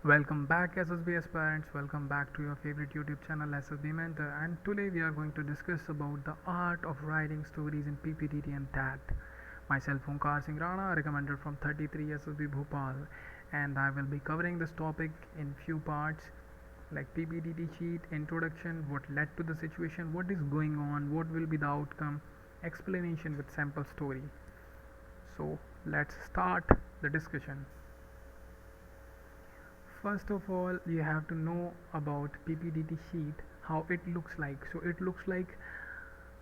Welcome back SSB aspirants, welcome back to your favorite YouTube channel SSB Mentor, and today we are going to discuss about the art of writing stories in PPTT and TAT. Myself Onkar Singh Rana, recommended from 33 SSB Bhopal, and I will be covering this topic in few parts like PPTT sheet, introduction, what led to the situation, what is going on, what will be the outcome, explanation with sample story. So let's start the discussion. First of all, you have to know about PPTT sheet, how it looks like. So it looks like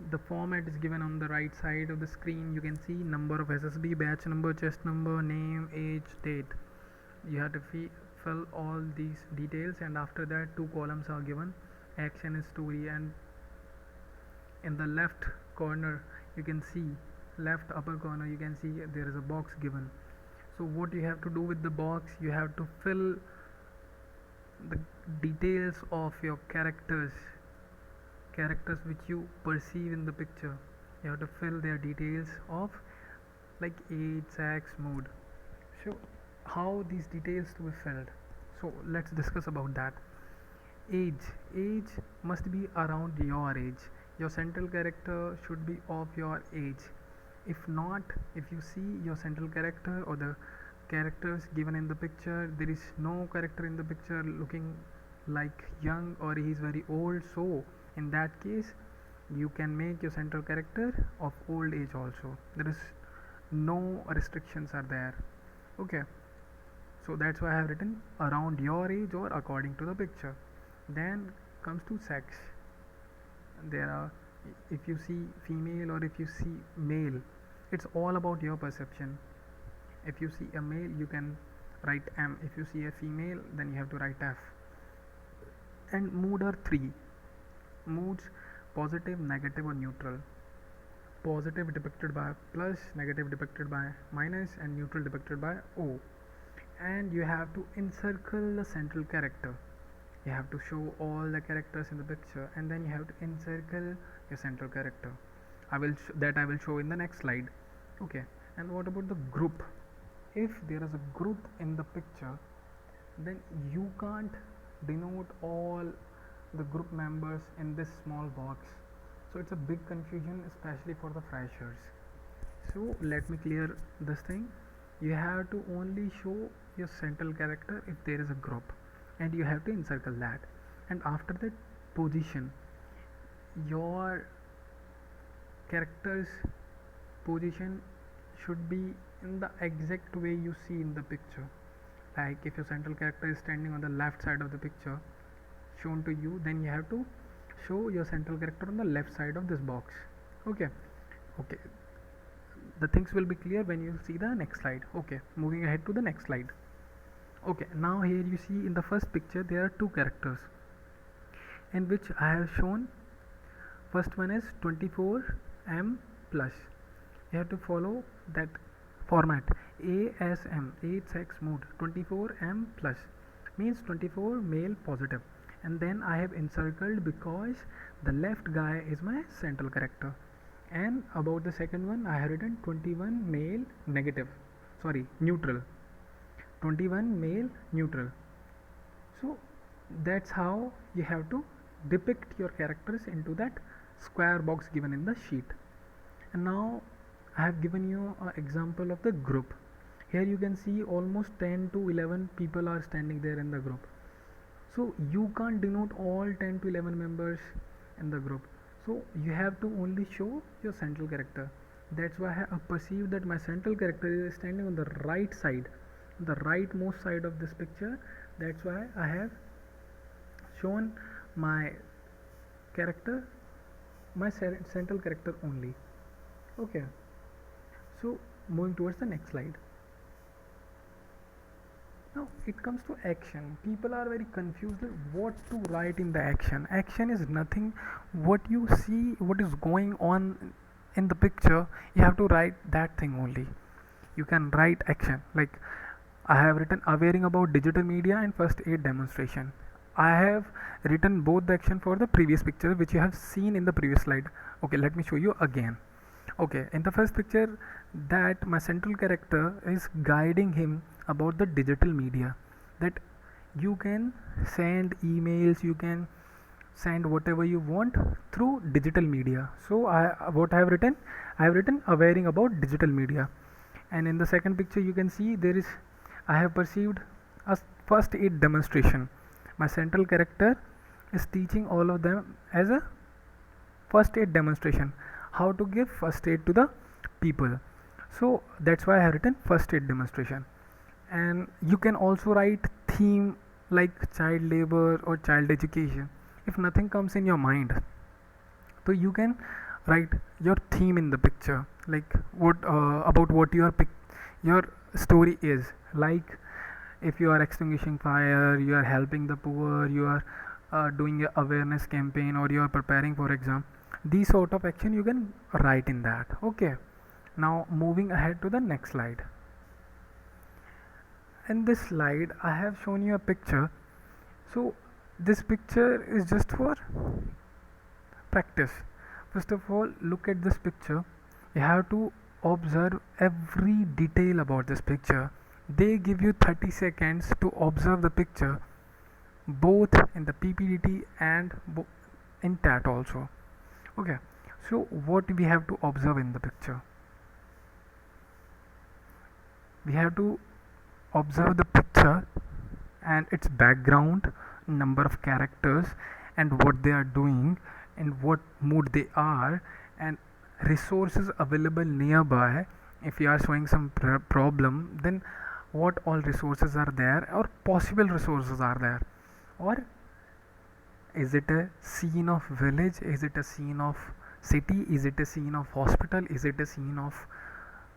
the format is given on the right side of the screen. You can see number of SSB, batch number, chest number, name, age, date. You have to fill all these details, and after that two columns are given, action and story. And in the left corner you can see, left upper corner you can see there is a box given. So what you have to do with the box, you have to fill the details of your characters which you perceive in the picture. You have to fill their details of like age, sex, mood. So how these details to be filled, so let's discuss about that. Age must be around your age. Your central character should be of your age. If not, if you see your central character or the characters given in the picture, there is no character in the picture looking like young or he is very old, so in that case you can make your central character of old age also. There is no restrictions are there. Okay, so that's why I have written around your age or according to the picture. Then comes to sex. There are, if you see female or if you see male, it's all about your perception. If you see a male you can write M, if you see a female then you have to write F. And mood are three moods: positive, negative or neutral. Positive depicted by plus, negative depicted by minus, and neutral depicted by O. And you have to encircle the central character. You have to show all the characters in the picture and then you have to encircle your central character. I will show in the next slide. Okay, and what about the group? If there is a group in the picture, then you can't denote all the group members in this small box, so it's a big confusion especially for the freshers. So let me clear this thing. You have to only show your central character if there is a group, and you have to encircle that. And after that, position. Your character's position should be in the exact way you see in the picture. Like if your central character is standing on the left side of the picture shown to you, then you have to show your central character on the left side of this box. Okay, okay, the things will be clear when you see the next slide. Okay, moving ahead to the next slide. Okay, now here you see in the first picture there are two characters in which I have shown. First one is 24M plus. You have to follow that format. ASM, age, sex, mood. 24M plus means 24 male positive, and then I have encircled because the left guy is my central character. And about the second one I have written 21 male negative, sorry, neutral. 21 male neutral. So that's how you have to depict your characters into that square box given in the sheet. And now I have given you an example of the group. Here you can see almost 10 to 11 people are standing there in the group. So you can't denote all 10 to 11 members in the group. So you have to only show your central character. That's why I have perceived that my central character is standing on the right side, the rightmost side of this picture. That's why I have shown my character, my central character only. Okay, so moving towards the next slide. Now it comes to action. People are very confused what to write in the action. Action is nothing what you see, what is going on in the picture, you have to write that thing only. You can write action like I have written awareing about digital media and first aid demonstration. I have written both the action for the previous picture which you have seen in the previous slide. Okay, let me show you again. Okay, in the first picture, that my central character is guiding him about the digital media, that you can send emails, you can send whatever you want through digital media. So what I have written, I have written awareing about digital media. And in the second picture you can see there is, I have perceived a first aid demonstration. My central character is teaching all of them as a first aid demonstration, how to give first aid to the people. So that's why I have written first aid demonstration. And you can also write theme like child labor or child education. If nothing comes in your mind, so you can write your theme in the picture, like what about what your story is. Like if you are extinguishing fire, you are helping the poor, you are doing a awareness campaign, or you are preparing for exam, these sort of action you can write in that. Okay, now moving ahead to the next slide. In this slide I have shown you a picture. So this picture is just for practice. First of all, look at this picture. You have to observe every detail about this picture. They give you 30 seconds to observe the picture, both in the PPT and in TAT also. Okay, so what we have to observe in the picture? We have to observe the picture and its background, number of characters, and what they are doing, and what mood they are, and resources available nearby. If you are showing some problem, then what all resources are there, or possible resources are there, or is it a scene of village, is it a scene of city, is it a scene of hospital, is it a scene of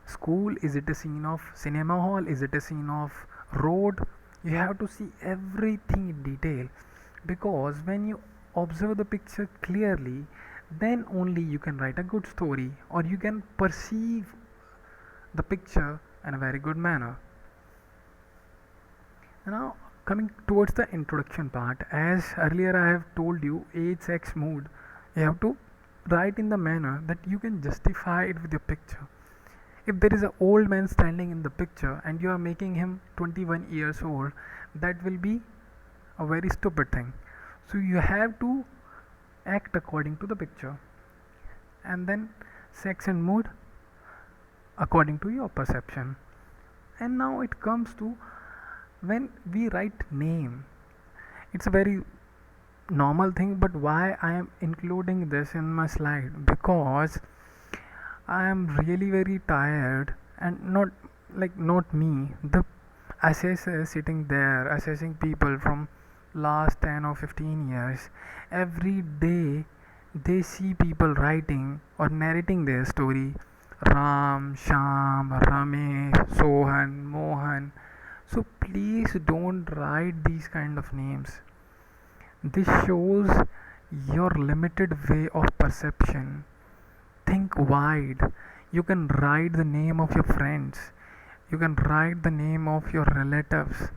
school, is it a scene of cinema hall, is it a scene of road? You have to see everything in detail, because when you observe the picture clearly, then only you can write a good story, or you can perceive the picture in a very good manner. Now coming towards the introduction part, as earlier I have told you, age, sex, mood, you have to write in the manner that you can justify it with your picture. If there is an old man standing in the picture and you are making him 21 years old, that will be a very stupid thing. So you have to act according to the picture. And then sex and mood according to your perception. And now it comes to when we write name. It's a very normal thing, but why I am including this in my slide? Because I am really very tired, and not me, the assessor sitting there assessing people from last 10 or 15 years. Every day they see people writing or narrating their story: Ram, Sham, Ramesh, Sohan, Mohan. So please don't write these kind of names. This shows your limited way of perception. Think wide. You can write the name of your friends, you can write the name of your relatives.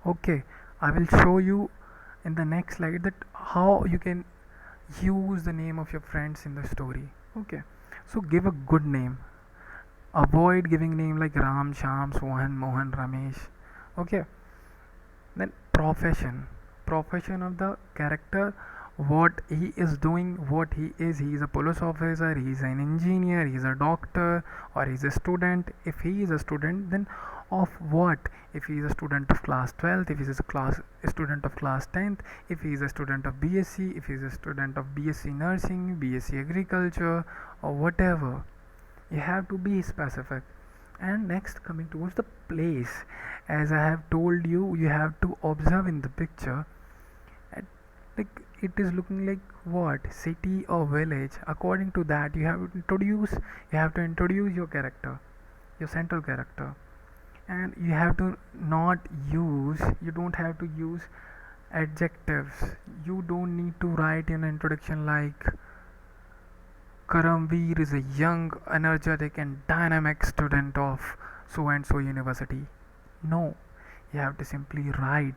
Okay, I will show you in the next slide that how you can use the name of your friends in the story. Okay, so give a good name, avoid giving name like Ram, Sham, Sohan, Mohan, Ramesh. Okay, then profession of the character, what he is doing, what he is a police officer, he is an engineer, he is a doctor, or he is a student. If he is a student, then of what? If he is a student of class 12th, if he is a student of class 10th, if he is a student of BSc, if he is a student of BSc nursing, BSc agriculture, or whatever, you have to be specific. And next, coming towards the place, as I have told you, you have to observe in the picture, like it is looking like what, city or village. According to that, you have to introduce your character, your central character. And you don't have to use adjectives. You don't need to write an introduction like Karamveer is a young, energetic, and dynamic student of so and so university. No, you have to simply write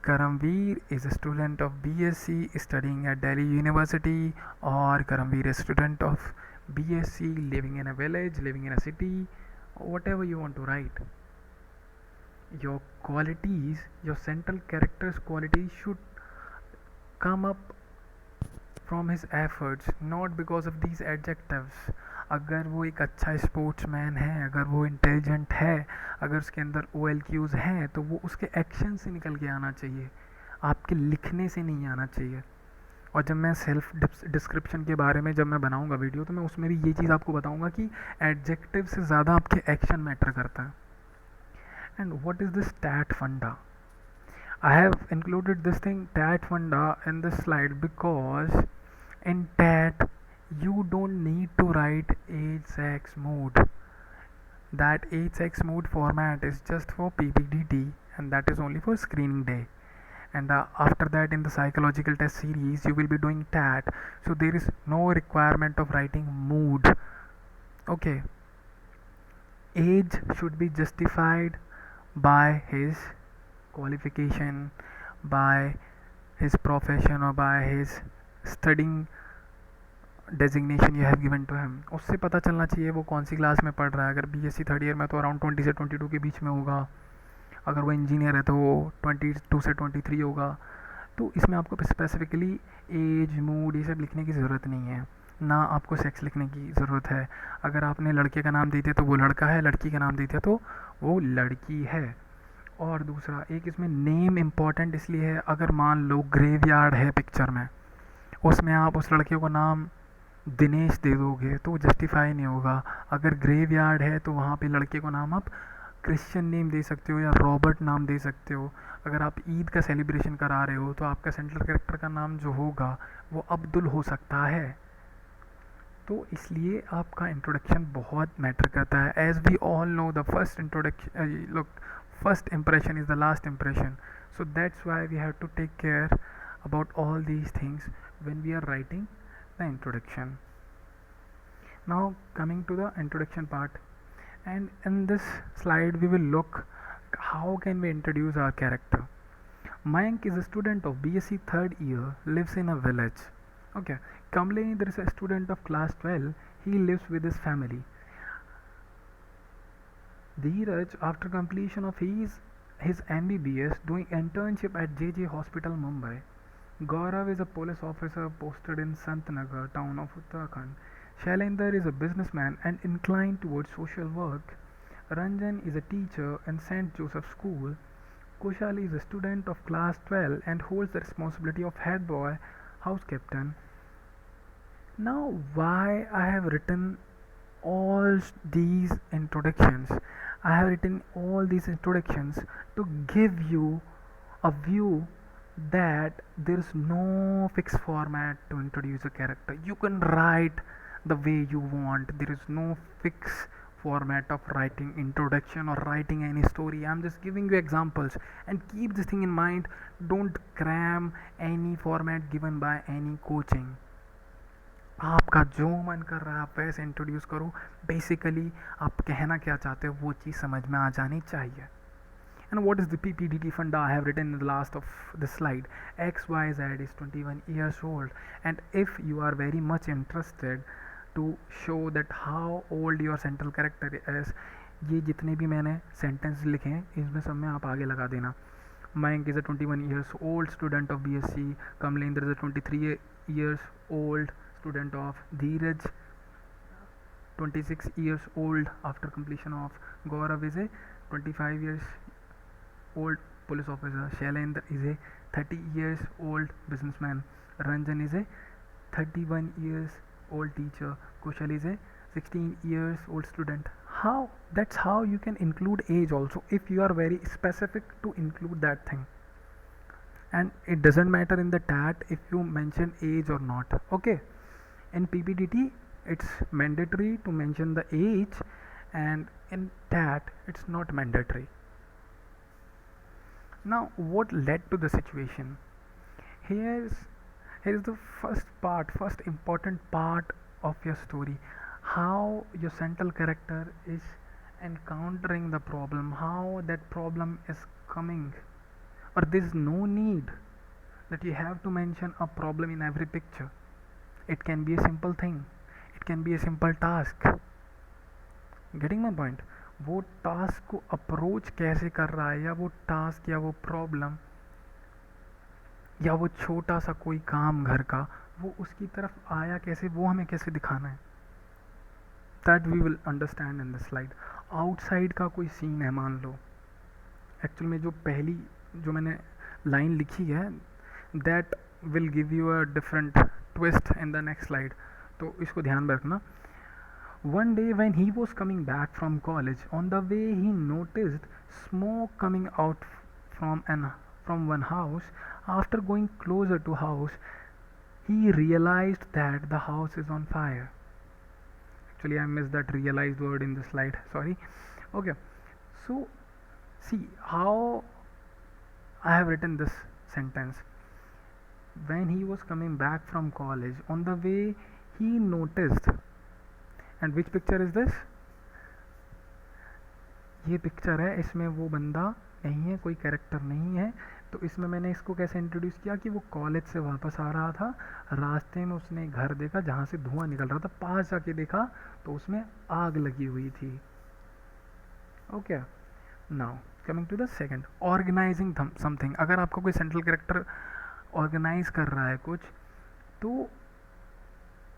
Karamveer is a student of BSc studying at Delhi University, or Karamveer is a student of BSc living in a village, living in a city, or whatever you want to write. your qualities, your central character's qualities should come up from his efforts, not because of these adjectives. अगर वो एक अच्छा sportsman है, अगर वो intelligent है, अगर उसके अंदर ओ एल क्यूज़ हैं, तो वो उसके एक्शन से निकल के आना चाहिए, आपके लिखने से नहीं आना चाहिए। और जब मैं सेल्फ डिस्क्रिप्शन के बारे में जब मैं बनाऊंगा वीडियो, तो मैं उसमें भी ये चीज़ आपको बताऊंगा कि एडजेक्टिव से ज़्यादा आपके एक्शन मैटर करता है। And what is this tat funda? I have included this thing TAT funda in this slide because in TAT you don't need to write HX mode. That HX mode format is just for PPDT, and that is only for screening day. And after that, in the psychological test series you will be doing TAT, so there is no requirement of writing mood. Okay, age should be justified by his qualification, by his profession, or by his studying designation you have given to him. उससे पता चलना चाहिए वो कौन सी class में पढ़ रहा है। अगर बीएससी थर्ड ईयर में तो अराउंड 20 से 22 के बीच में होगा, अगर वो इंजीनियर है तो वो 22 से 23 होगा। तो इसमें आपको स्पेसिफिकली एज, मूड ये सब लिखने की ज़रूरत नहीं है, ना आपको सेक्स लिखने की ज़रूरत है। अगर आपने लड़के का नाम दे दिया तो वो लड़का है, लड़की का नाम दे दिया तो वो लड़की है। और दूसरा एक इसमें नेम इम्पॉर्टेंट इसलिए है, अगर मान लो ग्रेवयार्ड है पिक्चर में, उसमें आप उस लड़के को नाम दिनेश दे दोगे तो जस्टिफाई नहीं होगा। अगर ग्रेवयार्ड है तो वहाँ पे लड़के को नाम आप क्रिश्चियन नेम दे सकते हो या रॉबर्ट नाम दे सकते हो। अगर आप ईद का सेलिब्रेशन करा रहे हो तो आपका सेंट्रल कैरेक्टर का नाम जो होगा वो अब्दुल हो सकता है। तो इसलिए आपका इंट्रोडक्शन बहुत मैटर करता है। As we all know the first introduction, look, first impression is the last impression, so that's why we have to take care about all these things when we are writing the introduction. Now coming to the introduction part, and in this slide we will look how can we introduce our character. Mayank is a student of BSc third year, lives in a village. Okay, Kamleni is a student of class 12, he lives with his family. Dheeraj, after completion of his MBBS, doing internship at JJ Hospital, Mumbai. Gaurav is a police officer posted in Santnagar, town of Uttarakhand. Shailendra is a businessman and inclined towards social work. Ranjan is a teacher in St. Joseph School. Kushal is a student of class 12 and holds the responsibility of head boy, house captain. Now, why I have written all these introductions? I have written all these introductions to give you a view that there is no fixed format to introduce a character. You can write the way you want. There is no fixed format of writing introduction or writing any story. I'm just giving you examples, and keep this thing in mind. Don't cram any format given by any coaching. आपका जो मन कर रहा है आप वैसे introduce करो। Basically आप कहना क्या चाहते हो वो चीज़ समझ में आ जानी चाहिए। And what is the PPDT funda? I have written in the last of the slide. XYZ is 21 years old, and if you are very much interested to show that how old your central character is, ये जितने भी मैंने sentence लिखे हैं इसमें सब में आप आगे लगा देना। Mayank is a 21 years old student of BSc. Kamlendra is a 23 years old student of. Dheeraj 26 years old after completion of. Gaurav is a 25 years old police officer. Shailendra is a 30 years old businessman. Ranjan is a 31 years old teacher. Kushal is a 16 years old student. How? That's how you can include age also, if you are very specific to include that thing. And it doesn't matter in the TAT if you mention age or not. Okay, in PPDT it's mandatory to mention the age, and in TAT it's not mandatory. Now what led to the situation? Here's the first important part of your story. How your central character is encountering the problem, how that problem is coming. Or there's no need that you have to mention a problem in every picture. It can be a simple thing, it can be a simple task. Getting my point? वो task को approach कैसे कर रहा है, या वो task या वो प्रॉब्लम या वो छोटा सा कोई काम घर का वो उसकी तरफ आया कैसे, वो हमें कैसे दिखाना है, that we will understand in the slide. Outside का कोई सीन है मान लो, एक्चुअल में जो पहली जो मैंने लाइन लिखी है that will give you a different twist in the next slide, तो इसको ध्यान में रखना। One day when he was coming back from college, on the way he noticed smoke coming out from one house. After going closer to house, he realized that the house is on fire. Actually, I missed that realized word in the slide. Sorry. Okay. So, see how I have written this sentence. When he was coming back from college, on the way he noticed. And which picture is this? ये picture है, इसमें वो बंदा नहीं है, कोई character नहीं है। तो इसमें मैंने इसको कैसे इंट्रोड्यूस किया कि वो कॉलेज से वापस आ रहा था, रास्ते में उसने घर देखा जहाँ से धुआं निकल रहा था, पास जाके देखा तो उसमें आग लगी हुई थी। Okay, now coming to the second, organizing something. अगर आपका कोई सेंट्रल कैरेक्टर ऑर्गेनाइज कर रहा है कुछ, तो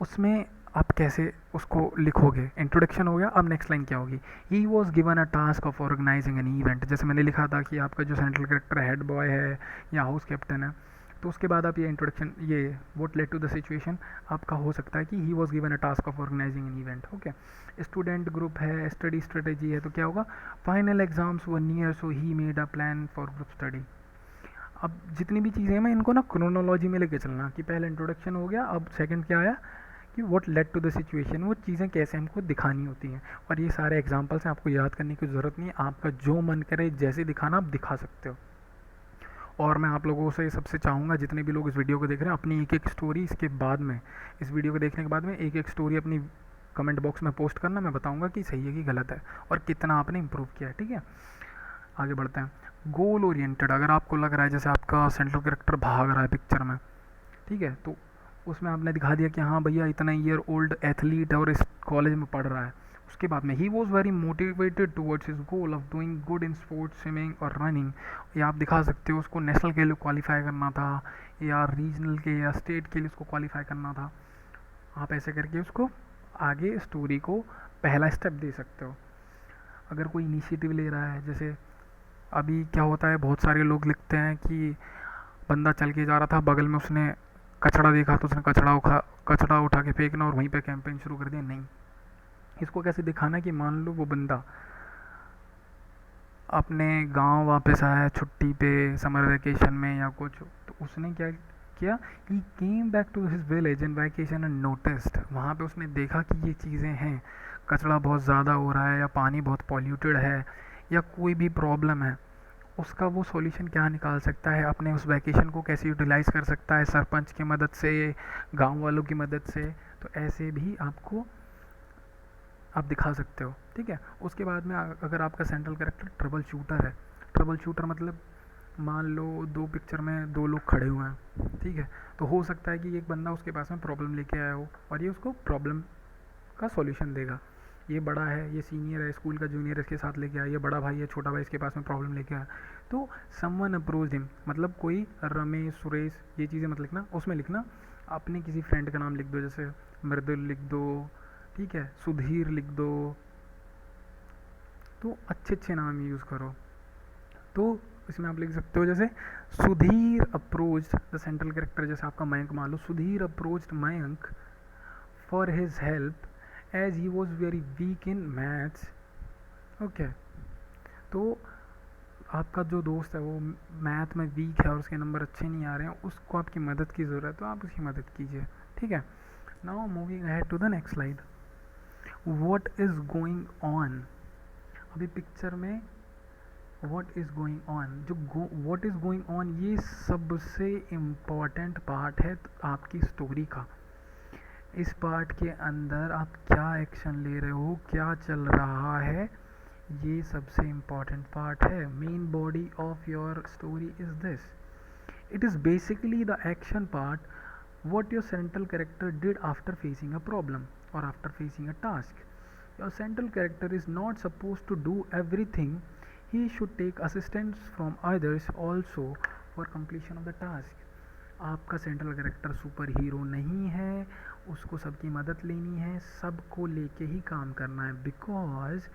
उसमें आप कैसे उसको लिखोगे। इंट्रोडक्शन हो गया, अब नेक्स्ट लाइन क्या होगी। He was given a task of organizing an event. जैसे मैंने लिखा था कि आपका जो सेंट्रल कैरेक्टर हेड बॉय है या हाउस कैप्टन है, तो उसके बाद आप ये इंट्रोडक्शन, ये what led to the situation आपका हो सकता है कि he was given a task of organizing an event. Okay, student group है, स्टडी स्ट्रेटेजी है, तो क्या होगा, final exams were near so he made a plan for group study. अब जितनी भी चीज़ें हैं मैं इनको ना क्रोनोलॉजी में लेके चलना, कि पहले इंट्रोडक्शन हो गया, अब सेकंड क्या आया कि what led to the situation, वो चीज़ें कैसे हमको दिखानी होती हैं। और ये सारे एग्जांपल्स हैं, आपको याद करने की ज़रूरत नहीं है, आपका जो मन करे जैसे दिखाना आप दिखा सकते हो। और मैं आप लोगों से सबसे चाहूँगा, जितने भी लोग इस वीडियो को देख रहे हैं, अपनी एक एक स्टोरी इसके बाद में, इस वीडियो को देखने के बाद में एक एक स्टोरी अपनी कमेंट बॉक्स में पोस्ट करना। मैं बताऊँगा कि सही है कि गलत है और कितना आपने इम्प्रूव किया है। ठीक है, आगे बढ़ते हैं। गोल ओरिएंटेड, अगर आपको लग रहा है जैसे आपका सेंट्रल कैरेक्टर भाग रहा है पिक्चर में, ठीक है, तो उसमें आपने दिखा दिया कि हाँ भैया इतना ईयर ओल्ड एथलीट है और इस कॉलेज में पढ़ रहा है। उसके बाद में ही was very motivated towards his goal of doing good in sports, swimming और रनिंग। ये आप दिखा सकते हो, उसको नेशनल के लिए क्वालिफाई करना था या रीजनल के या स्टेट के लिए उसको क्वालिफाई करना था। आप ऐसे करके उसको आगे स्टोरी को पहला स्टेप दे सकते हो। अगर कोई इनिशिएटिव ले रहा है, जैसे अभी क्या होता है, बहुत सारे लोग लिखते हैं कि बंदा चल के जा रहा था, बगल में उसने कचरा देखा तो उसने कचरा उठा के फेंकना और वहीं पे कैंपेन शुरू कर दिया। नहीं, इसको कैसे दिखाना कि मान लो वो बंदा अपने गांव वापस आया छुट्टी पे समर वेकेशन में या कुछ, तो उसने क्या किया, he came back to his village in vacation and noticed. वहाँ पे उसने देखा कि ये चीज़ें हैं, कचरा बहुत ज़्यादा हो रहा है या पानी बहुत पॉल्यूटेड है या कोई भी प्रॉब्लम है, उसका वो सॉल्यूशन क्या निकाल सकता है, अपने उस वैकेशन को कैसे यूटिलाइज़ कर सकता है, सरपंच की मदद से, गांव वालों की मदद से। तो ऐसे भी आपको आप दिखा सकते हो। ठीक है, उसके बाद में अगर आपका सेंट्रल कैरेक्टर ट्रबल शूटर है, ट्रबल शूटर मतलब मान लो दो पिक्चर में दो लोग खड़े हुए हैं, ठीक है, तो हो सकता है कि एक बंदा उसके पास में प्रॉब्लम लेके आया हो और ये उसको प्रॉब्लम का सॉल्यूशन देगा। ये बड़ा है, ये सीनियर है, स्कूल का जूनियर इसके साथ लेके आया, ये बड़ा भाई है, छोटा भाई इसके पास में प्रॉब्लम लेके आया, तो समवन अप्रोच हिम, मतलब कोई रमेश, सुरेश, ये चीज़ें मत लिखना, उसमें लिखना अपने किसी फ्रेंड का नाम लिख दो, जैसे मृदुल लिख दो, ठीक है, सुधीर लिख दो, तो अच्छे अच्छे नाम यूज़ करो। तो इसमें आप लिख सकते हो जैसे Sudhir approach the central character, जैसे आपका मयंक मान लो, Sudhir approached Mayank for his help as he was very weak in maths. Okay, तो आपका जो दोस्त है वो मैथ में वीक है और उसके नंबर अच्छे नहीं आ रहे हैं, उसको आपकी मदद की ज़रूरत है, तो आप उसकी मदद कीजिए। ठीक है, now moving ahead to the next slide. What is going on, अभी पिक्चर में व्हाट इज़ गोइंग ऑन, जो व्हाट इज़ गोइंग ऑन ये सबसे इम्पॉर्टेंट पार्ट है आपकी स्टोरी का। इस पार्ट के अंदर आप क्या एक्शन ले रहे हो, क्या चल रहा है, ये सबसे इम्पॉर्टेंट पार्ट है। Main body of your story is this, it is basically the action part, what your central character did after facing a problem or after facing a task. Your central character is not supposed to do everything. He should take assistance from others also for completion of the task. आपका central character super hero नहीं है, उसको सबकी मदद लेनी है, सबको लेके ही काम करना है. बिकॉज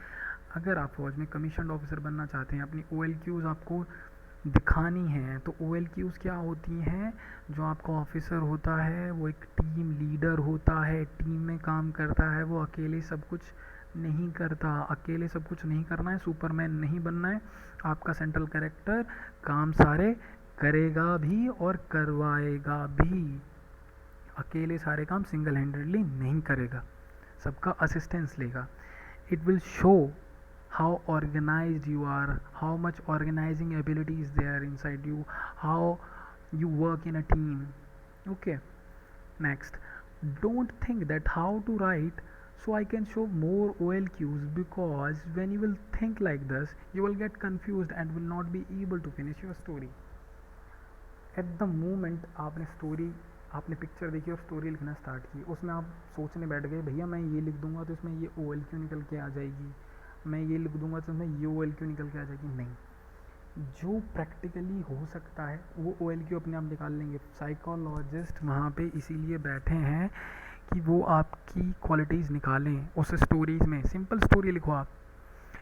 अगर आप फौज में कमीशन ऑफिसर बनना चाहते हैं, अपनी OLQs आपको दिखानी है, तो OLQs क्या होती हैं? जो आपका ऑफिसर होता है वो एक टीम लीडर होता है, टीम में काम करता है, वो अकेले सब कुछ नहीं करता. अकेले सब कुछ नहीं करना है, सुपरमैन नहीं बनना है. आपका सेंट्रल कैरेक्टर काम सारे करेगा भी और करवाएगा भी. अकेले सारे काम सिंगल हैंडेडली नहीं करेगा, सबका असिस्टेंस लेगा. It will show how organized you are, how much organizing ability is there inside you, how you work in a team. Okay, next, don't think that how to write so I can show more OLQs, because when you will think like this you will get confused and will not be able to finish your story. At the moment आपने picture देखी और story लिखना start की, उसमें आप सोचने बैठ गए भैया मैं ये लिख दूंगा तो इसमें ये OLQ निकल के आ जाएगी, मैं ये लिख दूंगा तो इसमें ये OLQ निकल के आ जाएगी. नहीं, जो प्रैक्टिकली हो सकता है वो OLQ अपने आप निकाल लेंगे. साइकोलॉजिस्ट वहाँ पे इसीलिए बैठे हैं कि वो आपकी क्वालिटीज़ निकालें उस स्टोरीज में. सिंपल स्टोरी लिखो आप,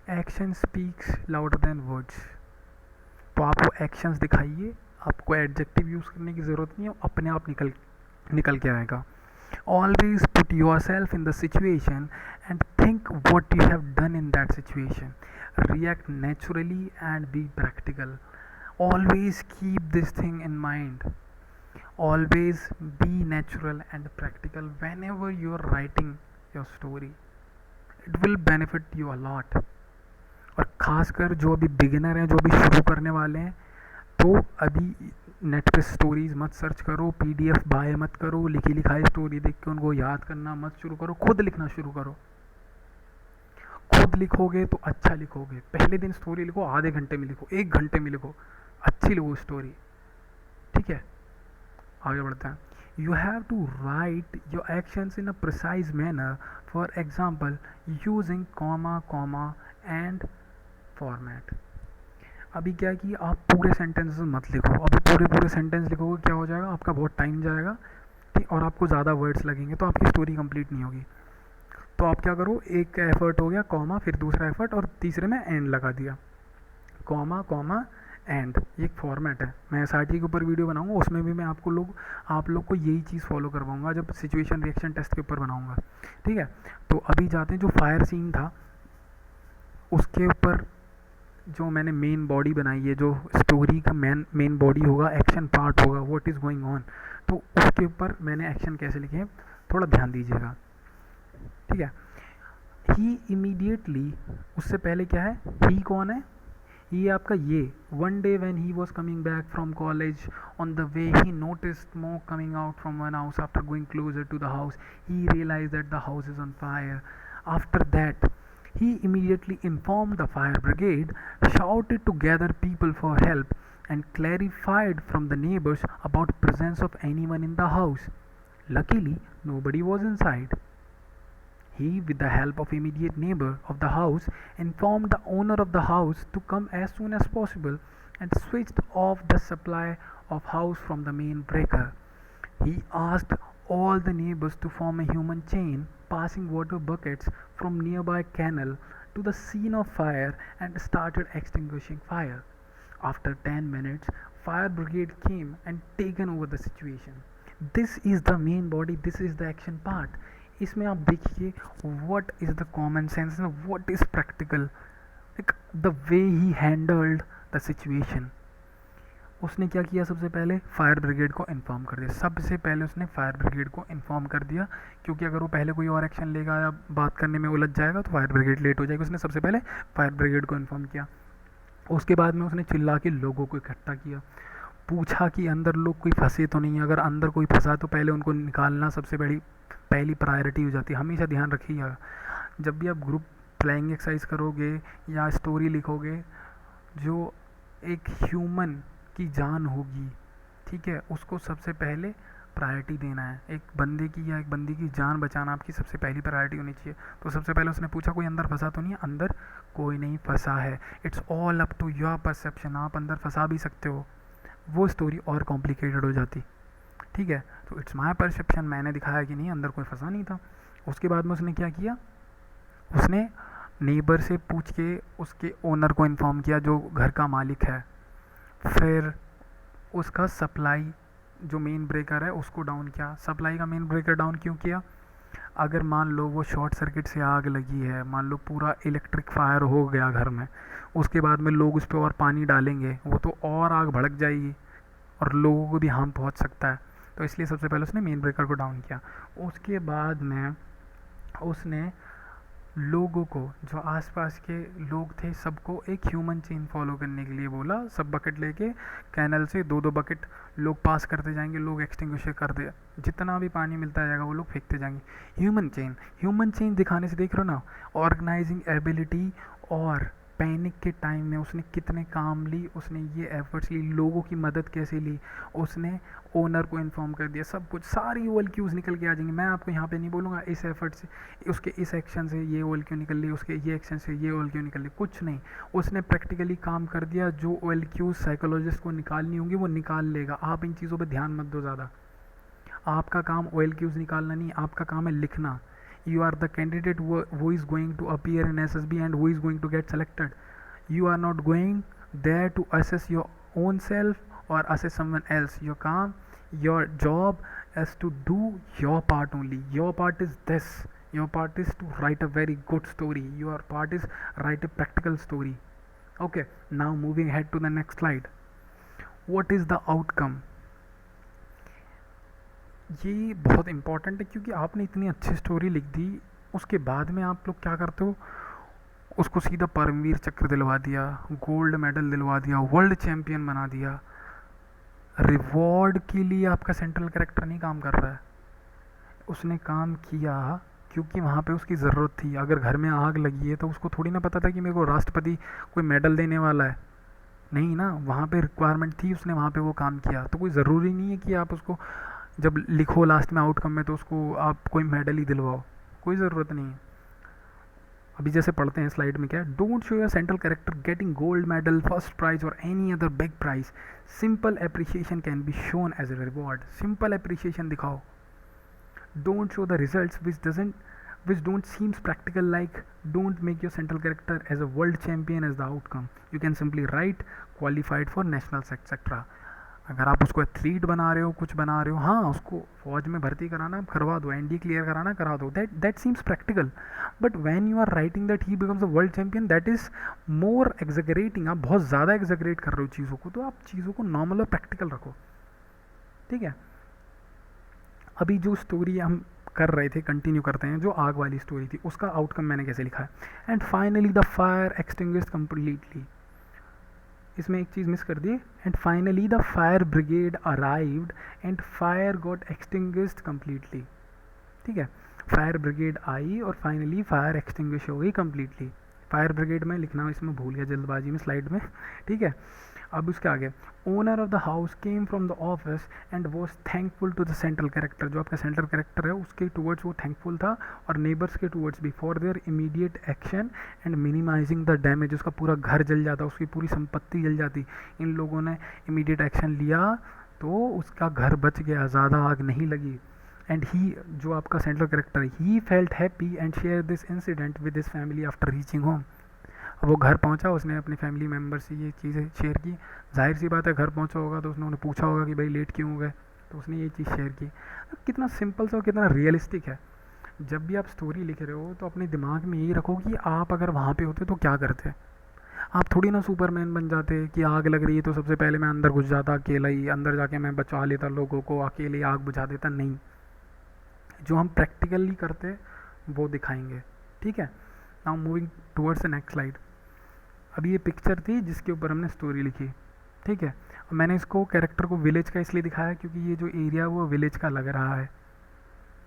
action speaks louder than words. तो आप वो एक्शंस दिखाइए, आपको एडजेक्टिव यूज़ करने की ज़रूरत नहीं है, अपने आप निकल के आएगा. Always put yourself in the situation and think what you have done in that situation. React naturally and be practical. Always keep this thing in mind. Always be natural and practical whenever you are writing your story. It will benefit you a lot. और ख़ासकर जो अभी beginner हैं, जो अभी शुरू करने वाले हैं, तो अभी नेट पे स्टोरीज मत सर्च करो, PDF बाय मत करो, लिखी लिखाई स्टोरी देख के उनको याद करना मत शुरू करो, खुद लिखना शुरू करो. खुद लिखोगे तो अच्छा लिखोगे. पहले दिन स्टोरी लिखो, आधे घंटे में लिखो, 1 घंटे में लिखो, अच्छी लिखो स्टोरी. ठीक है, आगे बढ़ते हैं. You have to write your actions in a precise manner. For example, using comma and format. अभी क्या है कि आप पूरे सेंटेंसेस मत लिखो. अभी पूरे सेंटेंस लिखोगे क्या हो जाएगा, आपका बहुत टाइम जाएगा, ठीक, और आपको ज़्यादा वर्ड्स लगेंगे तो आपकी स्टोरी कंप्लीट नहीं होगी. तो आप क्या करो, एक एफर्ट हो गया कॉमा, फिर दूसरा एफर्ट, और तीसरे में एंड लगा दिया. कॉमा एंड, ये एक फॉर्मेट है. मैं SRT के ऊपर वीडियो बनाऊंगा, उसमें भी मैं आप लोग को यही चीज़ फॉलो करवाऊंगा जब सिचुएशन रिएक्शन टेस्ट के ऊपर बनाऊंगा. ठीक है, तो अभी जाते हैं. जो फायर सीन था उसके ऊपर जो मैंने मेन बॉडी बनाई है, जो स्टोरी का मेन बॉडी होगा, एक्शन पार्ट होगा, व्हाट इज़ गोइंग ऑन, तो उसके ऊपर मैंने एक्शन कैसे लिखे थोड़ा ध्यान दीजिएगा. ठीक है, ही इमीडिएटली, उससे पहले क्या है, ही कौन है, ये आपका ये. One day when he was coming back from college, on the way he noticed smoke coming out from one house. After going closer to the house he realized that the house is on fire. After that he immediately informed the fire brigade, shouted to gather people for help, and clarified from the neighbors about presence of anyone in the house. Luckily, nobody was inside. He, with the help of immediate neighbor of the house, informed the owner of the house to come as soon as possible and switched off the supply of house from the main breaker. He asked all the neighbors to form a human chain, passing water buckets from nearby canal to the scene of fire and started extinguishing fire. After 10 minutes, fire brigade came and taken over the situation. This is the main body, this is the action part. इसमें आप देखिए what is the common sense and what is practical, like the way he handled the situation. उसने क्या किया, सबसे पहले fire brigade को inform कर दिया. सबसे पहले उसने फायर ब्रिगेड को इन्फॉर्म कर दिया, क्योंकि अगर वो पहले कोई और एक्शन लेगा या बात करने में उलझ जाएगा तो फायर ब्रिगेड लेट हो जाएगी. उसने सबसे पहले फायर ब्रिगेड को इन्फॉर्म किया. उसके बाद में उसने चिल्ला के लोगों को इकट्ठा किया, पूछा कि अंदर लोग कोई फंसे तो नहीं है. अगर अंदर कोई फंसा तो पहले उनको निकालना सबसे पहली प्रायोरिटी हो जाती है. हमेशा ध्यान रखिएगा, जब भी आप ग्रुप प्लेइंग एक्सरसाइज करोगे या स्टोरी लिखोगे, जो एक ह्यूमन की जान होगी, ठीक है, उसको सबसे पहले प्रायोरिटी देना है। एक बंदे की या एक बंदी की जान बचाना आपकी सबसे पहली प्रायोरिटी होनी चाहिए। तो सबसे पहले उसने पूछा कोई अंदर फंसा तो नहीं है? अंदर कोई नहीं फंसा है। It's all up to your perception, आप अंदर फंसा भी सकते हो। वो स्टोरी और कॉम्प्लिकेटेड हो जाती, ठीक है। तो इट्स माई परसेप्शन, मैंने दिखाया कि नहीं अंदर कोई फंसा नहीं था। उसके बाद में उसने क्या किया, उसने नेबर से पूछ के उसके ओनर को इन्फॉर्म किया जो घर का मालिक है। फिर उसका सप्लाई जो मेन ब्रेकर है उसको डाउन किया। सप्लाई का मेन ब्रेकर डाउन क्यों किया? अगर मान लो वो शॉर्ट सर्किट से आग लगी है, मान लो पूरा इलेक्ट्रिक फायर हो गया घर में, उसके बाद में लोग उस पर और पानी डालेंगे, वो तो और आग भड़क जाएगी और लोगों को भी हार्म पहुंच सकता है। तो इसलिए सबसे पहले उसने मेन ब्रेकर को डाउन किया। उसके बाद में उसने लोगों को, जो आसपास के लोग थे, सबको एक ह्यूमन चेन फॉलो करने के लिए बोला। सब बकेट लेके कैनल से 2-2 बकेट लोग पास करते जाएंगे, लोग एक्सटिंग्विशर कर दे, जितना भी पानी मिलता जाएगा वो लोग फेंकते जाएंगे। ह्यूमन चेन दिखाने से देख रहे हो ना, ऑर्गेनाइजिंग एबिलिटी। और पैनिक के टाइम में उसने कितने काम ली, उसने ये एफर्ट्स ली, लोगों की मदद कैसे ली, उसने ओनर को इन्फॉर्म कर दिया, सब कुछ, सारी ओल क्यूज़ निकल के आ जाएंगी। मैं आपको यहाँ पे नहीं बोलूँगा इस एफर्ट से, उसके इस एक्शन से ये ओल क्यों निकल ली, उसके ये एक्शन से ये ओल क्यों निकल ली, कुछ नहीं। उसने प्रैक्टिकली काम कर दिया। जो ओल क्यूज़ साइकोलॉजिस्ट को निकालनी होंगी वो निकाल लेगा। आप इन चीज़ों पर ध्यान मत दो ज़्यादा। आपका काम ओएल क्यूज़ निकालना नहीं, आपका काम है लिखना। You are the candidate who is going to appear in SSB and who is going to get selected. You are not going there to assess your own self or assess someone else. Your job is to do your part only. Your part is this. Your part is to write a very good story. Your part is write a practical story. Okay, now moving ahead to the next slide. What is the outcome? ये बहुत important है क्योंकि आपने इतनी अच्छी story लिख दी, उसके बाद में आप लोग क्या करते हो, उसको सीधा परमवीर चक्र दिलवा दिया, गोल्ड मेडल दिलवा दिया, वर्ल्ड चैम्पियन बना दिया। रिवॉर्ड के लिए आपका सेंट्रल कैरेक्टर नहीं काम कर रहा है, उसने काम किया क्योंकि वहाँ पे उसकी ज़रूरत थी। अगर घर में आग लगी है तो उसको थोड़ी ना पता था कि मेरे को राष्ट्रपति कोई मेडल देने वाला है, नहीं ना, वहाँ पे रिक्वायरमेंट थी, उसने वहाँ पे वो काम किया। तो कोई ज़रूरी नहीं है कि आप उसको जब लिखो लास्ट में आउटकम में तो उसको आप कोई मेडल ही दिलवाओ, कोई ज़रूरत नहीं है। अभी जैसे पढ़ते हैं स्लाइड में क्या है, don't show your central character getting gold medal, first prize और any other big prize. Simple appreciation can be shown as a reward. Simple appreciation दिखाओ। Don't show the results which don't seems practical, like don't make your central character as a world champion as the outcome. You can simply write qualified for nationals etc. अगर आप उसको athlete बना रहे हो, कुछ बना रहे हो, हाँ उसको फौज में भर्ती कराना करवा दो, एनडी क्लियर कराना करा दो, that seems practical. But when you are writing that he becomes a world champion, that is more exaggerating. आप बहुत ज़्यादा एग्जैगरेट कर रहे हो चीज़ों को, तो आप चीज़ों को नॉर्मल और प्रैक्टिकल रखो, ठीक है। अभी जो स्टोरी हम कर रहे थे, कंटिन्यू करते हैं, जो आग वाली स्टोरी थी उसका आउटकम मैंने कैसे लिखा है। And finally the fire extinguished completely. इसमें एक चीज़ मिस कर दी। And finally the fire brigade arrived and fire got extinguished completely, ठीक है। फायर ब्रिगेड आई और फाइनली फायर एक्सटिंग्विश हो गई कम्प्लीटली। फायर ब्रिगेड में लिखना इसमें भूल गया जल्दबाजी में स्लाइड में, ठीक है। अब उसके आगे, owner of the house came from the office and was thankful to the central character. जो आपका सेंट्रल कैरेक्टर है उसके टूवर्ड्स वो थैंकफुल था, और नेबर्स के टूवर्ड्स भी, for their immediate action and minimising the damage. उसका पूरा घर जल जाता, उसकी पूरी संपत्ति जल जाती। इन लोगों ने इमीडिएट एक्शन लिया तो उसका घर बच गया, ज़्यादा आग नहीं लगी। एंड ही, जो आपका सेंट्रल कैरेक्टर है, he felt happy and share this incident with his family after reaching home. वो घर पहुंचा, उसने अपने फैमिली मेम्बर से ये चीज़ें शेयर की। जाहिर सी बात है, घर पहुंचा होगा तो उसने उन्हें पूछा होगा कि भाई लेट क्यों हो गए, तो उसने ये चीज़ शेयर की। कितना सिंपल सा और कितना रियलिस्टिक है। जब भी आप स्टोरी लिख रहे हो तो अपने दिमाग में यही रखो कि आप अगर वहाँ पे होते तो क्या करते। आप थोड़ी ना सुपरमैन बन जाते कि आग लग रही है तो सबसे पहले मैं अंदर घुस जाता अकेला ही, अंदर जाके मैं बचा लेता लोगों को, अकेले आग बुझा देता। नहीं, जो हम प्रैक्टिकली करते वो दिखाएंगे, ठीक है। Now moving towards the next slide. अभी ये पिक्चर थी जिसके ऊपर हमने स्टोरी लिखी, ठीक है। मैंने इसको कैरेक्टर को विलेज का इसलिए दिखाया क्योंकि ये जो एरिया वो विलेज का लग रहा है,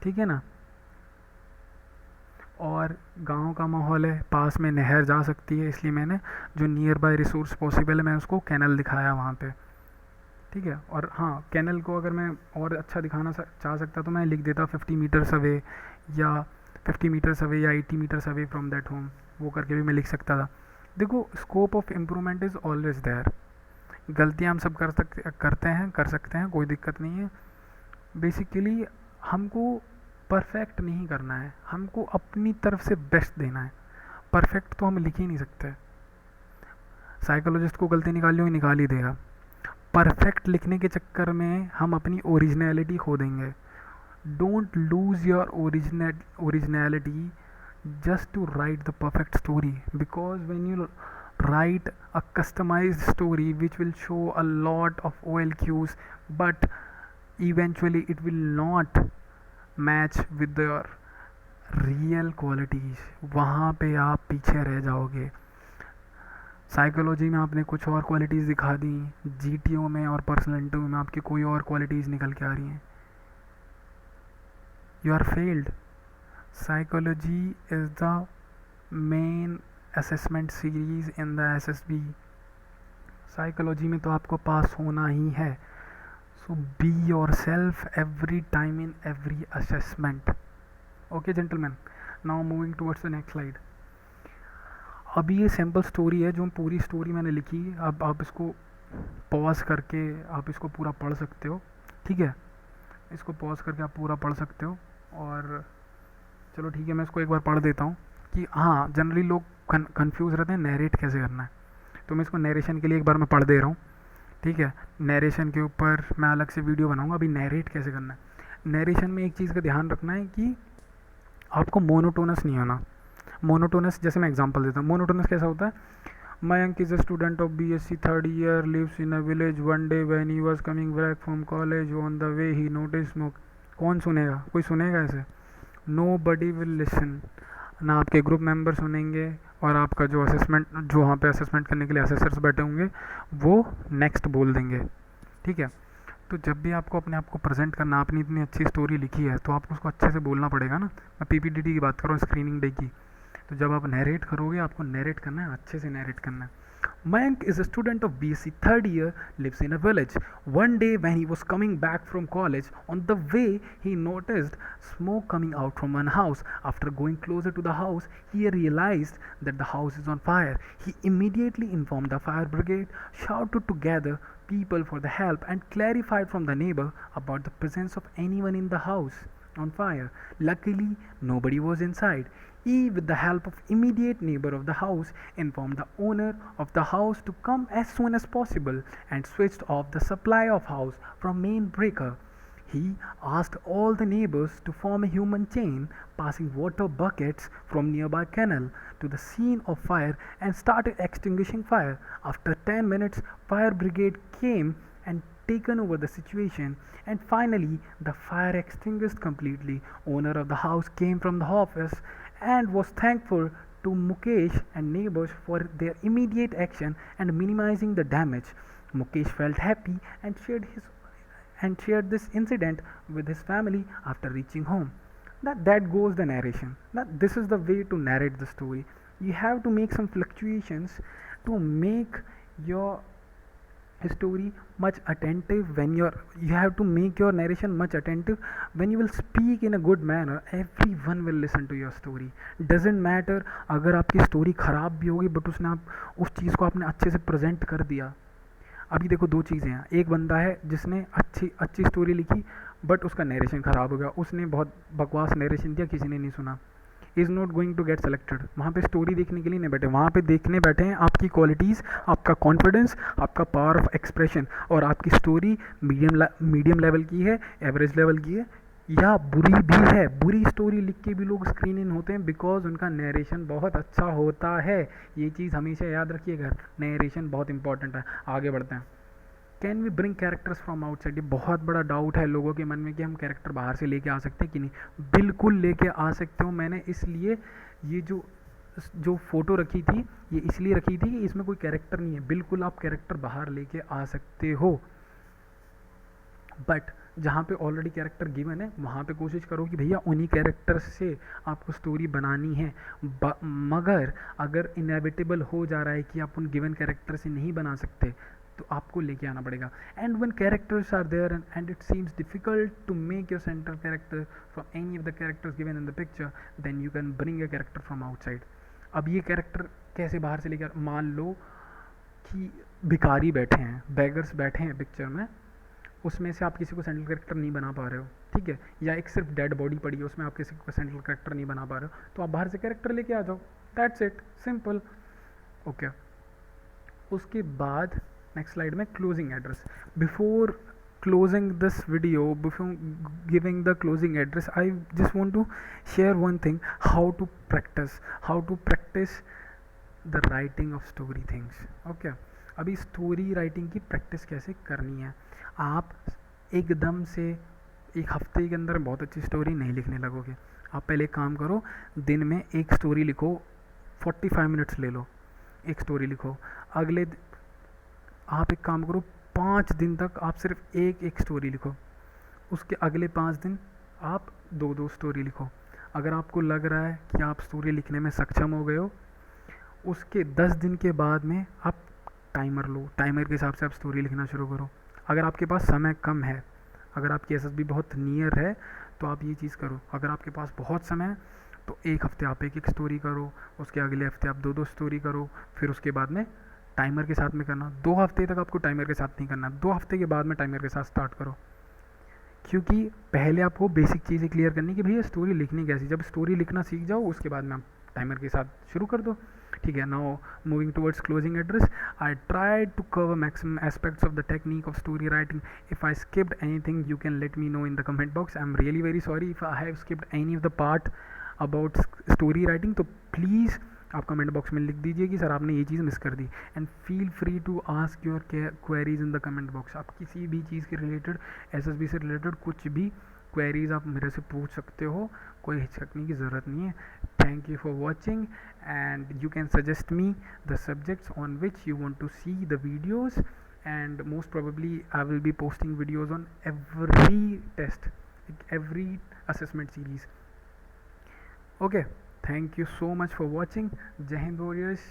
ठीक है ना। और गांव का माहौल है, पास में नहर जा सकती है, इसलिए मैंने जो नियर बाय रिसोर्स पॉसिबल है मैं उसको कैनल दिखाया वहाँ पे, ठीक है। और हाँ, कैनल को अगर मैं और अच्छा दिखाना चाह सकता तो मैं लिख देता 50 मीटर्स अवे या 50 मीटर्स अवे या 80 metres away from that home, वो करके भी मैं लिख सकता था। देखो, scope of improvement is always there. गलतियाँ हम सब कर सकते हैं, कोई दिक्कत नहीं है। बेसिकली हमको परफेक्ट नहीं करना है, हमको अपनी तरफ से बेस्ट देना है। परफेक्ट तो हम लिख ही नहीं सकते। साइकोलॉजिस्ट को गलती निकालनी होगी, निकाल ही देगा। परफेक्ट लिखने के चक्कर में हम अपनी ओरिजिनलिटी खो देंगे। Don't lose your originality just to write the perfect story, because when you write a customized story which will show a lot of OLQs, but eventually it will not match with your real qualities, वहाँ पे आप पीछे रह जाओगे। Psychology में आपने कुछ और क्वालिटीज़ दिखा दी, GTO में और पर्सनल इंटरव्यू में आपकी कोई और क्वालिटीज़ निकल के आ रही हैं, you are failed. Psychology is the main assessment series in the SSB. Psychology में तो आपको पास होना ही है। So be yourself every time in every assessment. Okay gentleman, now moving towards the next slide. अभी ये sample story है, जो पूरी स्टोरी मैंने लिखी। अब आप इसको पॉज करके आप इसको पूरा पढ़ सकते हो, ठीक है। इसको पॉज करके आप पूरा पढ़ सकते हो। और चलो ठीक है, मैं इसको एक बार पढ़ देता हूँ कि हाँ, जनरली लोग कंफ्यूज रहते हैं नैरेट कैसे करना है। तो मैं इसको नैरेशन के लिए एक बार मैं पढ़ दे रहा हूँ, ठीक है। नैरेशन के ऊपर मैं अलग से वीडियो बनाऊँगा। अभी नैरेट कैसे करना है। नैरेशन में एक चीज़ का ध्यान रखना है कि आपको मोनोटोनस नहीं होना। मोनोटोनस, जैसे मैं एग्जांपल देता हूँ, मोनोटोनस कैसा होता है। Mayank is a student of BSc third year, lives in a village. One day when he was coming back from college, on the way he notice smoke. कौन सुनेगा, कोई सुनेगा ऐसे? Nobody will listen. ना आपके ग्रुप मेंबर सुनेंगे, और आपका जो असेसमेंट, जो वहाँ पे असेसमेंट करने के लिए असेसर्स बैठे होंगे, वो नेक्स्ट बोल देंगे, ठीक है। तो जब भी आपको अपने आप को प्रेजेंट करना, आपने इतनी अच्छी स्टोरी लिखी है तो आपको उसको अच्छे से बोलना पड़ेगा ना। मैं PPTT की बात कर रहा हूँ, स्क्रीनिंग डे की। तो जब आप नैरेट करोगे, आपको नैरेट करना है, अच्छे से नैरेट करना है। Mayank is a student of BSc third year, lives in a village. One day when he was coming back from college, on the way he noticed smoke coming out from one house. After going closer to the house, he realized that the house is on fire. He immediately informed the fire brigade, shouted to gather people for the help, and clarified from the neighbor about the presence of anyone in the house on fire. Luckily, nobody was inside. He, with the help of immediate neighbor of the house, informed the owner of the house to come as soon as possible and switched off the supply of house from main breaker. He asked all the neighbors to form a human chain, passing water buckets from nearby canal to the scene of fire and started extinguishing fire. After 10 minutes, fire brigade came and taken over the situation, and finally the fire extinguished completely. Owner of the house came from the office and was thankful to Mukesh and neighbors for their immediate action and minimizing the damage. Mukesh felt happy and shared this incident with his family after reaching home. That goes the narration. This is the way to narrate the story. You have to make some fluctuations to make your story much attentive. You have to make your narration much attentive. When you will speak in a good manner, everyone will listen to your story. Doesn't matter अगर आपकी story ख़राब भी होगी, but उसने आप उस चीज़ को आपने अच्छे से प्रेजेंट कर दिया। अभी देखो, दो चीज़ें हैं। एक बंदा है जिसने अच्छी स्टोरी लिखी, बट उसका नरेशन ख़राब हो गया, उसने बहुत बकवास नरेशन दिया, किसी ने नहीं सुना। Is not going to get selected. वहाँ पे स्टोरी देखने के लिए नहीं बैठे, वहाँ पे देखने बैठे हैं आपकी क्वालिटीज़, आपका कॉन्फिडेंस, आपका पावर ऑफ एक्सप्रेशन। और आपकी स्टोरी मीडियम लेवल की है, एवरेज लेवल की है, या बुरी भी है। बुरी स्टोरी लिख के भी लोग स्क्रीन इन होते हैं बिकॉज उनका नरेशन बहुत अच्छा होता है। ये चीज़ हमेशा याद रखिएगा, नरेशन बहुत इंपॉर्टेंट है। आगे बढ़ते हैं। Can we bring characters from outside. ये बहुत बड़ा डाउट है लोगों के मन में कि हम कैरेक्टर बाहर से लेके आ सकते हैं कि नहीं। बिल्कुल लेके आ सकते हो। मैंने इसलिए ये जो फ़ोटो रखी थी, ये इसलिए रखी थी कि इसमें कोई कैरेक्टर नहीं है। बिल्कुल आप कैरेक्टर बाहर लेके आ सकते हो, बट जहाँ पे ऑलरेडी कैरेक्टर गिवन है वहाँ पे कोशिश करो कि भैया उन्हीं कैरेक्टर से आपको स्टोरी बनानी है। मगर अगर इनएविटेबल हो जा रहा है कि आप उन गिवन कैरेक्टर से नहीं बना सकते, तो आपको लेके आना पड़ेगा. And when characters are there and it seems difficult to make your central character from any of the characters given in the picture, then you can bring a character from outside. अब ये character कैसे बाहर से लेकर, मान लो कि भिखारी बैठे हैं, बेगर्स बैठे हैं पिक्चर में, उसमें से आप किसी को सेंट्रल कैरेक्टर नहीं बना पा रहे हो, ठीक है, या एक सिर्फ डेड बॉडी पड़ी है उसमें आप किसी को सेंट्रल कैरेक्टर नहीं बना पा रहे हो, तो आप बाहर से कैरेक्टर लेके आ जाओ. That's it, simple. ओके. उसके बाद नेक्स्ट स्लाइड में closing address. Before closing this video, before giving the closing address, I just want to share one thing, how to practice the writing of story things. Okay, अभी story writing की practice कैसे करनी है. आप एकदम से एक हफ्ते के अंदर बहुत अच्छी स्टोरी नहीं लिखने लगोगे. आप पहले काम करो, दिन में एक स्टोरी लिखो, 45 मिनट्स ले लो, एक स्टोरी लिखो. अगले आप एक काम करो, 5 दिन तक आप सिर्फ एक स्टोरी लिखो. उसके अगले 5 दिन आप 2 स्टोरी लिखो. अगर आपको लग रहा है कि आप स्टोरी लिखने में सक्षम हो गए हो, उसके 10 दिन के बाद में आप टाइमर लो, टाइमर के हिसाब से आप स्टोरी लिखना शुरू करो. अगर आपके पास समय कम है, अगर आपकी एसएसबी बहुत नियर है, तो आप ये चीज़ करो. अगर आपके पास बहुत समय है तो एक हफ्ते आप एक स्टोरी करो, उसके अगले हफ्ते आप 2 स्टोरी करो, फिर उसके बाद में टाइमर के साथ में करना. 2 हफ्ते तक आपको टाइमर के साथ नहीं करना, 2 हफ्ते के बाद में टाइमर के साथ स्टार्ट करो. क्योंकि पहले आपको बेसिक चीज़ें क्लियर करनी कि भैया स्टोरी लिखनी कैसी. जब स्टोरी लिखना सीख जाओ, उसके बाद में आप टाइमर के साथ शुरू कर दो. ठीक है. Now moving towards closing address, I tried to cover maximum aspects of the technique of story writing. If I skipped anything you can let me know in the comment box. I am really very sorry if I have skipped any of the part about story writing. तो please आप comment box में लिख दीजिए कि sir आपने ये चीज़ miss कर दी. And feel free to ask your queries in the comment box. आप किसी भी चीज़ के रिलेटेड, एसएसबी से रिलेटेड कुछ भी क्वेरीज आप मेरे से पूछ सकते हो, कोई हिचकने की ज़रूरत नहीं है. Thank you for watching and you can suggest me the subjects on which you want to see the videos, and most probably I will be posting videos on every test, every assessment series. Okay, thank you so much for watching. Jai Hind warriors.